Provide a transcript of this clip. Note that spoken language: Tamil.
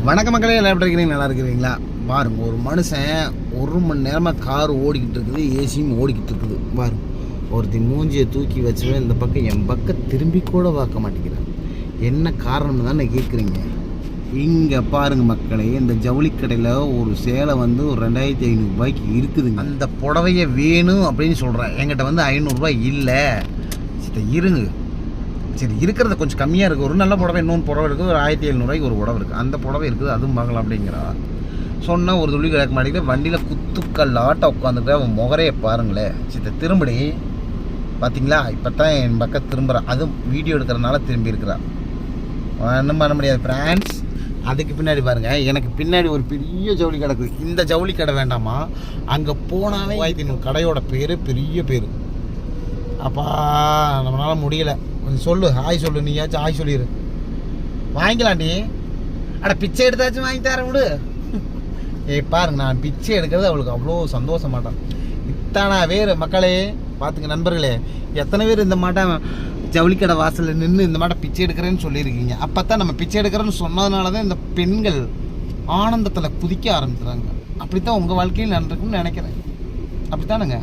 வணக்க மக்களே, எல்லாம் எப்படி இருக்கிறீங்க? நல்லா இருக்கிறீங்களா? பாருங்க, ஒரு மனுஷன் 1 மணி நேரமாக கார் ஓடிக்கிட்டு இருக்குது, ஏசியும் ஓடிக்கிட்டு இருக்குது. பாருங்க, ஒருத்தி மூஞ்சியை தூக்கி வச்சுவேன் இந்த பக்கம் என் பக்கம் திரும்பி கூட பார்க்க மாட்டேங்கிறேன். என்ன காரணம்னு தானே கேட்குறீங்க? இங்கே பாருங்க மக்களே, இந்த ஜவுளி கடையில் ஒரு சேலை வந்து ஒரு 2500 ரூபாய்க்கு இருக்குதுங்க. அந்த புடவையை வேணும் அப்படின்னு சொல்கிறேன். என்கிட்ட வந்து 500 ரூபாய் இல்லை. இருங்க, சரி இருக்கிறத கொஞ்சம் கம்மியாக இருக்குது. ஒரு நல்ல புடவை, இன்னொன்று புடவை இருக்குது, ஒரு 1700 ரூபாய்க்கு ஒரு புடவை இருக்குது. அந்த புடவை இருக்குது, அதுவும் பார்க்கலாம் அப்படிங்கிறா. சொன்னால் ஒரு துளி கேட்க மாட்டேங்குது. வண்டியில் குத்துக்கல் ஆட்டை உட்காந்துட்டு அவன் முகரையை பாருங்களேன். திரும்படி பார்த்தீங்களா? இப்போ தான் என் பக்கம் திரும்புகிறான். அதுவும் வீடியோ எடுக்கிறதுனால திரும்பி இருக்கிறான். ஒன்றும் பண்ண முடியாது ஃப்ரெண்ட்ஸ். அதுக்கு பின்னாடி பாருங்கள், எனக்கு பின்னாடி ஒரு பெரிய ஜவுளி கடை இருக்குது. இந்த ஜவுளி கடை வேண்டாமா, அங்கே போனாவே கடையோட பேர் பெரிய பேர். அப்பா நம்மளால முடியல. கொஞ்சம் சொல்லு, ஹாய் சொல்லு, நீயாச்சும் ஹாய் சொல்லிடு. வாங்கிக்கலாண்டி. அட பிச்சை எடுத்தாச்சும் வாங்கி தரேன் விடு. பாருங்க, நான் பிச்சை எடுக்கிறது அவளுக்கு அவ்வளோ சந்தோஷ மாட்டான். இத்தனை பேர் மக்களே பார்த்துங்க நண்பர்களே, எத்தனை பேர் இந்த மாட்டம் ஜவுளிக்கடை வாசலில் நின்று இந்த மாட்டம் பிச்சை எடுக்கிறேன்னு சொல்லியிருக்கீங்க. அப்போ தான் நம்ம பிச்சை எடுக்கிறேன்னு சொன்னதுனால தான் இந்த பெண்கள் ஆனந்தத்தில் குதிக்க ஆரம்பிக்கிறாங்க. அப்படித்தான் உங்கள் வாழ்க்கையில் நடக்கும்னு நினைக்கிறேன். அப்படித்தானுங்க?